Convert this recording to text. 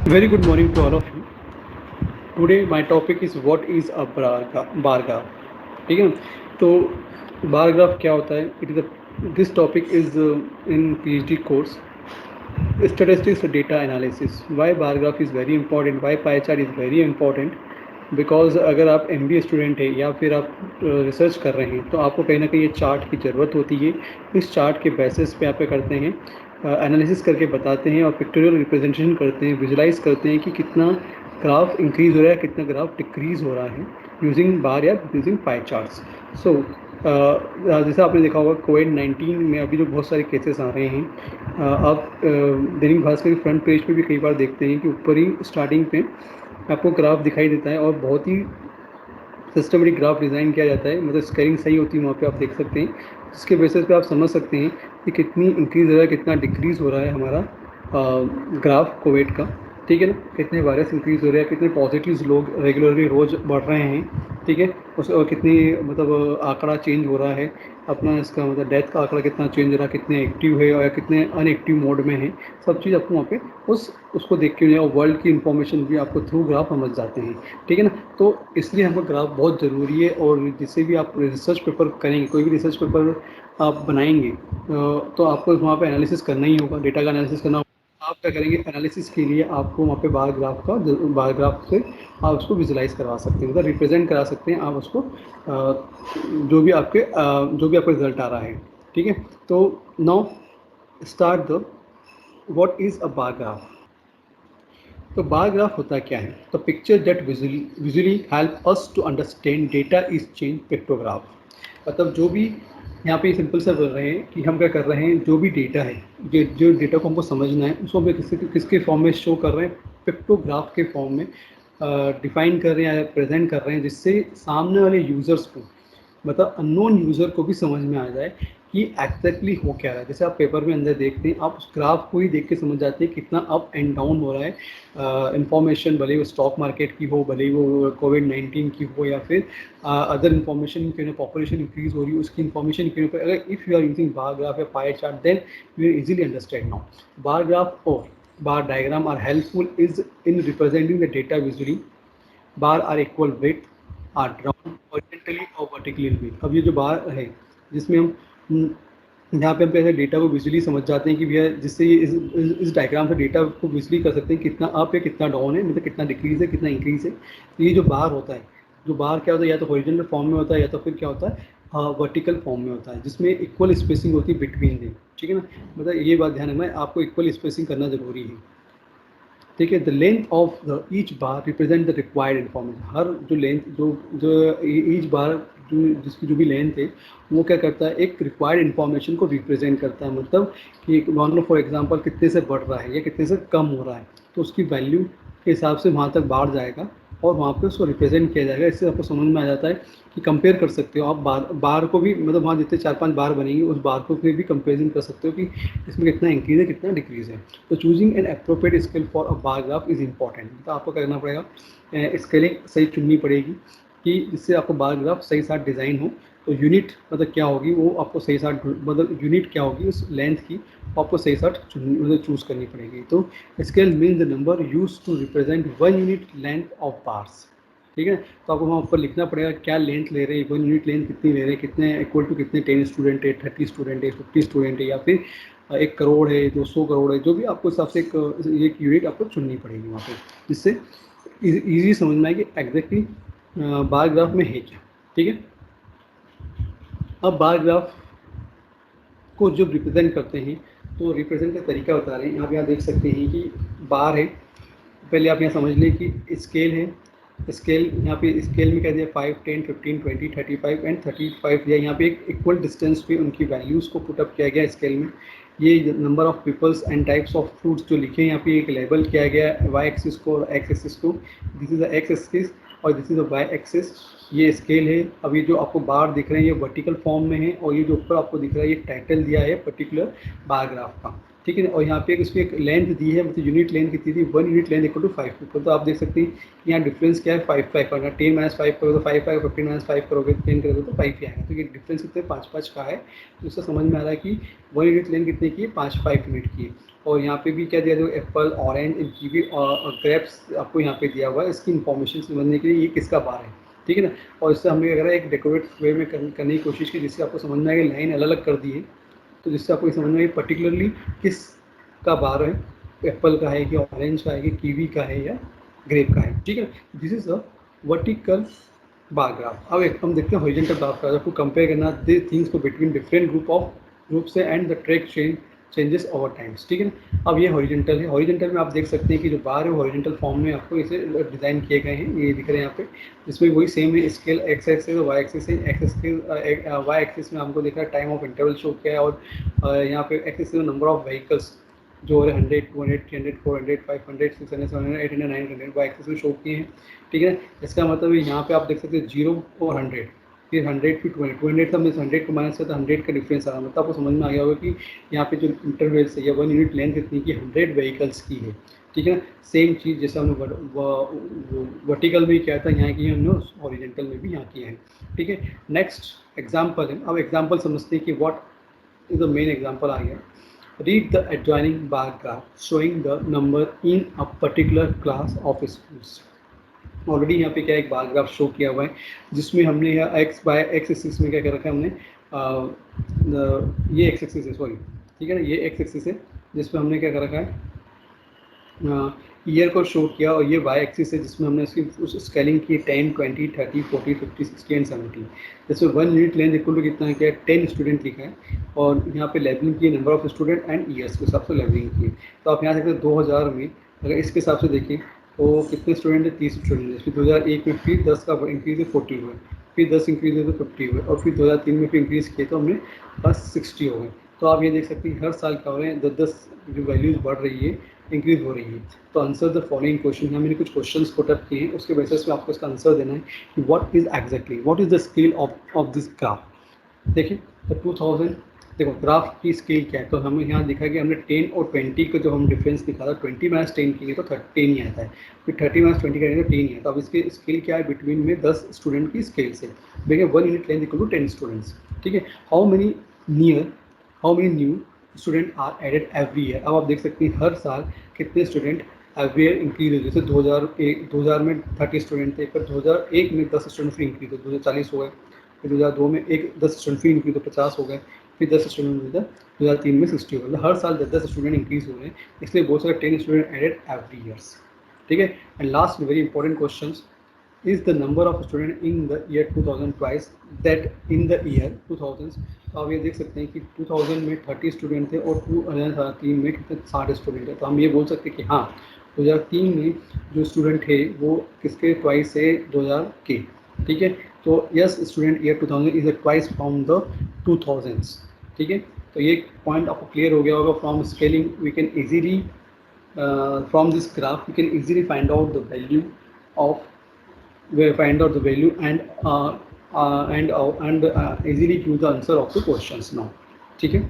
Very good morning to all of you. Today my topic is what is a bar graph. ठीक है ना? तो bar graph क्या होता है? It is this topic is in PhD course statistics data analysis. Why bar graph is very important? Why pie chart is very important? Because अगर आप MBA student हैं या फिर आप रिसर्च कर रहे हैं तो आपको कहीं ना कहीं ये चार्ट की ज़रूरत होती है. इस चार्ट के बेसिस पे आप क्या करते हैं, एनालिसिस करके बताते हैं और पिक्टोरियल रिप्रेजेंटेशन करते हैं, विजुलाइज करते हैं कि कितना ग्राफ इंक्रीज़ हो रहा है, कितना ग्राफ डिक्रीज़ हो रहा है यूजिंग बार या यूजिंग पाई चार्ट्स. सो जैसे आपने देखा होगा कोविड-19 में अभी जो बहुत सारे केसेस आ रहे हैं, आप दैनिक भास्कर के फ्रंट पेज पे भी कई बार देखते हैं कि ऊपर ही स्टार्टिंग पे आपको ग्राफ दिखाई देता है और बहुत ही सिस्टमेटिक ग्राफ डिज़ाइन किया जाता है, मतलब स्केलिंग सही होती है वहाँ पे आप देख सकते हैं, जिसके बेसिस पे आप समझ सकते हैं कि कितनी इंक्रीज़ हो रहा है, कितना डिक्रीज़ हो रहा है हमारा ग्राफ कोविड का. ठीक है ना, कितने वायरस इंक्रीज़ हो रहे हैं, कितने पॉजिटिव्स लोग रेगुलरली रोज़ बढ़ रहे हैं. ठीक है, उस और कितनी मतलब आंकड़ा चेंज हो रहा है अपना, इसका मतलब डेथ का आंकड़ा कितना चेंज हो रहा है, कितने एक्टिव है और कितने अनएक्टिव मोड में है, सब चीज़ आपको वहाँ पे उसको देख के और वर्ल्ड की इंफॉर्मेशन भी आपको थ्रू ग्राफ समझ जाते हैं. ठीक है ना, तो इसलिए हमको ग्राफ बहुत ज़रूरी है. और जिससे भी आप रिसर्च पेपर करेंगे, कोई भी रिसर्च पेपर आप बनाएंगे, तो आपको वहाँ पे एनालिसिस करना ही होगा, डेटा का एनालिसिस करना. आप क्या करेंगे, एनालिसिस के लिए आपको वहाँ पे बार ग्राफ से आप उसको विजुलाइज करवा सकते हैं, मतलब रिप्रेजेंट करा सकते हैं आप उसको, जो भी आपका रिजल्ट आ रहा है. ठीक है, तो now start the what is a bar graph. तो बार ग्राफ होता क्या है? तो picture that visually help us to understand data is change pictograph. मतलब जो भी यहाँ पे सिंपल से बोल रहे हैं कि हम क्या कर रहे हैं, जो भी डेटा है, जो डेटा को हमको समझना है उसको हम किसके फॉर्म में शो कर रहे हैं, पिक्टोग्राफ के फॉर्म में डिफाइन कर रहे हैं या प्रेजेंट कर रहे हैं, जिससे सामने वाले यूज़र्स को, मतलब अननोन यूज़र को भी समझ में आ जाए कि एग्जैक्टली हो क्या रहा है. जैसे आप पेपर में अंदर देखते हैं, आप उस ग्राफ को ही देख के समझ जाते हैं कितना अप एंड डाउन हो रहा है. इंफॉर्मेशन भले वो स्टॉक मार्केट की हो, भले वो कोविड-19 की हो, या फिर अदर इन्फॉर्मेशन क्यों ना, पॉपुलेशन इंक्रीज हो रही है उसकी इन्फॉर्मेशन क्यों ना. अगर if you are using bar graph या pie chart, then you easily understand. Now bar graph और bar diagram are helpful is in representing the data visually. Bar are equal with are drawn horizontally और vertically in with. अब ये जो बार है जिसमें हम यहाँ पे हम कैसे डेटा को विजुअली समझ जाते हैं कि भैया, जिससे ये इस डायग्राम से डेटा को विजुअली कर सकते हैं कितना अप है, कितना डाउन है, मतलब कितना डिक्रीज है, कितना इंक्रीज है. तो ये जो बार होता है, जो बार क्या होता है, या तो हॉरिजॉन्टल फॉर्म में होता है या तो फिर क्या होता है, वर्टिकल फॉर्म में होता है, जिसमें इक्वल स्पेसिंग होती है बिटवीन देम. ठीक है ना, मतलब ये बात ध्यान रखना है, आपको इक्वल स्पेसिंग करना जरूरी है. ठीक है, the length of the each bar represent the required information. हर जो लेंथ, जो ईच बार, जिसकी जो भी लेंथ है, वो क्या करता है, एक रिक्वायर्ड इन्फॉर्मेशन को रिप्रेजेंट करता है. मतलब कि मान लो फॉर एग्जांपल कितने से बढ़ रहा है या कितने से कम हो रहा है, तो उसकी वैल्यू के हिसाब से वहाँ तक बाढ़ जाएगा और वहाँ पे उसको रिप्रेजेंट किया जाएगा. इससे आपको समझ में आ जाता है कि कंपेयर कर सकते हो आप बार को भी, मतलब वहाँ जितने 4-5 बार बनेंगे उस बार को भी कंपेरिजन कर सकते हो कि इसमें कितना इंक्रीज है, कितना डिक्रीज है. तो choosing an appropriate scale for a bar graph is important. तो आपको करना पड़ेगा, स्केलिंग सही चुननी पड़ेगी कि जिससे आपको बार ग्राफ सही साथ डिज़ाइन हो. तो यूनिट मतलब क्या होगी, वो आपको सही साथ, मतलब यूनिट क्या होगी उस लेंथ की, वो आपको सही साथ मतलब चूज़ करनी पड़ेगी. तो scale means the number use to represent 1 unit length of bars. ठीक है, तो आपको वहाँ ऊपर लिखना पड़ेगा क्या लेंथ ले रहे हैं, 1 यूनिट लेंथ कितनी ले रहे हैं, कितने इक्वल टू कितने 10 स्टूडेंट है, 30 स्टूडेंट है, 50 स्टूडेंट है, या फिर 1 करोड़ है, 200 करोड़ है, जो भी आपको हिसाब से एक यूनिट आपको चुननी पड़ेगी वहाँ पे, जिससे ईजी समझ में आए कि एग्जैक्टली बार ग्राफ में है क्या. ठीक है, अब बार ग्राफ को जब रिप्रेजेंट करते हैं तो रिप्रेजेंट का तरीका बता रहे हैं. आप यहाँ देख सकते हैं कि बार है. पहले आप यहाँ समझ लें कि स्केल है. स्केल यहाँ पे स्केल में कह दिया 5, 10, 15, 20, 35 एंड 35 दिया. यहाँ पे एक इक्वल डिस्टेंस पे उनकी वैल्यूज़ को पुटअप किया गया स्केल में. ये number of peoples and types of fruits जो लिखे हैं यहाँ पे एक लेबल किया गया है, वाई एक्सिस को और एक्स एक्सिस को. This is the X axis और this is the Y axis. ये स्केल है. अब ये जो आपको बार दिख रहे हैं ये वर्टिकल फॉर्म में है और ये जो ऊपर आपको दिख रहा है ये टाइटल दिया है पर्टिकुलर बार ग्राफ का. ठीक है। और यहाँ पे इसकी एक लेंथ दी है, मतलब यूनिट लेंथ कितनी थी, 1 unit length equal to 5 people. तो आप देख सकते हैं यहाँ डिफरेंस क्या है, 5 5। 10 माइनस 5 करोगे तो 5 5, 15 माइनस 5 करोगे 10 करोगे तो 5 ही आएगा। तो ये डिफरेंस कितने 5 5 का है। तो इससे समझ में आ रहा है कि 1 यूनिट लेंथ कितने की है, 5 यूनिट की है। और यहाँ पे भी क्या दिया जो एप्पल, ऑरेंज, कीवी और ग्रेप्स आपको यहाँ पे दिया हुआ है। इसकी इन्फॉर्मेशन समझने के लिए ये किसका बार है, ठीक है ना। और इससे हमने अगर एक डेकोरेट वे में करने की कोशिश की, जिससे आपको समझ में आएगा लाइन अलग अलग कर दी है, तो जिससे आपको समझ में आएगा पर्टिकुलरली किस का बार है, एप्पल का है कि ऑरेंज का है कि कीवी का है या ग्रेप का है, ठीक है। This is a vertical bar graph. अब हम देखते हैं हॉरिजॉन्टल ग्राफ का, आपको कंपेयर करना द थिंग्स को बिटवीन डिफरेंट ग्रुप से and the track changes over times, ठीक है ना। अब ये हॉरिजॉन्टल है। हॉरिजॉन्टल में आप देख सकते हैं कि जो बार है वो हॉरिजॉन्टल फॉर्म में आपको इसे डिज़ाइन किए गए हैं, ये दिख रहे हैं यहाँ पे, जिसमें वही सेम है। स्केल एक्स एक्सिस और वाई एक्सिस है। वाई एक्सिस में हमको देखा टाइम ऑफ इंटरवल शो किया है, और यहाँ पे एक्सिस में नंबर ऑफ व्हीकल्स जो है 100, 200, 300, 400, 500, 600, 700, 800, 900 वाई एक्सिस में शो किए हैं, ठीक है। इसका मतलब यहाँ पे आप देख सकते हैं 0 और 100, फिर 100 फिर 200 था, मीन 100 को माइनस किया तो 100 का डिफरेंस आ रहा है। मतलब आपको समझ में आ गया होगा कि यहाँ पे जो इंटरवल है या 1 यूनिट लेंथ इतनी की 100 व्हीकल्स की है, ठीक है ना। सेम चीज़ जैसे हमने वर्टिकल में किया था, यहाँ की हमने हॉरिजॉन्टल में भी यहाँ किया है, ठीक है। नेक्स्ट एग्जाम्पल है। अब एग्जाम्पल समझते हैं कि what is the main example आ गया। Read the adjoining bar graph showing the number in a particular class of schools. Already यहाँ पे क्या एक बार ग्राफ शो किया हुआ है, जिसमें हमने यहाँ एक्स बाय एक्स एक्सिस में क्या कर रखा है हमने, ये एक्स एक्सिस है, सॉरी, ठीक है ना, ये एक्स एक्सिस है जिसमें हमने क्या कर रखा है, ईयर को शो किया। और ये वाई एक्सिस है जिसमें हमने उसकी उस स्केलिंग की 10, 20, 30, 40, 50, 60 एंड 70। जैसे 1 यूनिट लेंथ इक्वल टू कितना है, क्या 10 स्टूडेंट लिखा है, और यहाँ पे लेवलिंग की number of student and years के हिसाब से लेवलिंग की। तो आप यहाँ देखते हैं 2000 में अगर इसके हिसाब से देखें तो कितने स्टूडेंट है, 30 स्टूडेंट है। फिर 2001 में फिर 10 का इंक्रीज है 40 हुए, फिर 10 इंक्रीज है तो 50 हुए, और फिर 2003 में फिर इंक्रीज़ किए तो हमने बस 60 हो गए। तो आप ये देख सकते हैं हर साल क्या हो रहे हैं, 10 जो वैल्यूज़ बढ़ रही है, इंक्रीज हो रही है। तो आंसर द फॉलोइंग क्वेश्चन, यहाँ मैंने कुछ क्वेश्चंस पुट अप किए हैं, उसके बेसिस पे आपको इसका आंसर देना है कि what is the scale of this graph. देखिए तो 2000, देखो ग्राफ की स्केल क्या है, तो हमें यहाँ दिखा कि हमने 10 और 20 का जो हम डिफरेंस दिखा था, 20 माइनस 10 की तो 10 ही आता है, फिर 30 माइनस 20 करेंगे तो 10 ही आता है। अब इसके स्केल क्या है, बिटवीन में 10 स्टूडेंट की स्केल से देखिए 1 unit length equal to 10 students, ठीक है। How many new student are added every year. अब आप देख सकते हैं हर साल कितने स्टूडेंट एवरी ईयर इंक्रीज हो। जैसे 2000 में 30 स्टूडेंट थे, पर 2001 में 10 स्टूडेंट फिर इंक्रीज हो, 2040 हो गए, फिर 2002 में 10 स्टूडेंट फिर इंक्रीज हो 50 हो गए, फिर 10 स्टूडेंट हो गए 2003 में 60 हो गए। हर साल 10 स्टूडेंट इंक्रीज हो रहे हैं, इसलिए बहुत सारे 10 स्टूडेंट एडेड एवरी ईयर्स, ठीक है। And last very important question, is the number of student in the year 2000 twice that in the year 2000। तो आप ये देख सकते हैं कि 2000 में 30 स्टूडेंट थे और 2003 में कितने 60 स्टूडेंट थे। तो हम ये बोल सकते हैं कि हाँ 2003 में जो स्टूडेंट थे वो किसके ट्वाइस है, 2000 के, ठीक है। तो yes student year 2000 is a twice from the 2000s, ठीक है। तो ये पॉइंट आपको क्लियर हो गया होगा। From scaling we can easily from this graph we can easily find out the value of find out the value and easily give the answer of the questions now, ठीक है।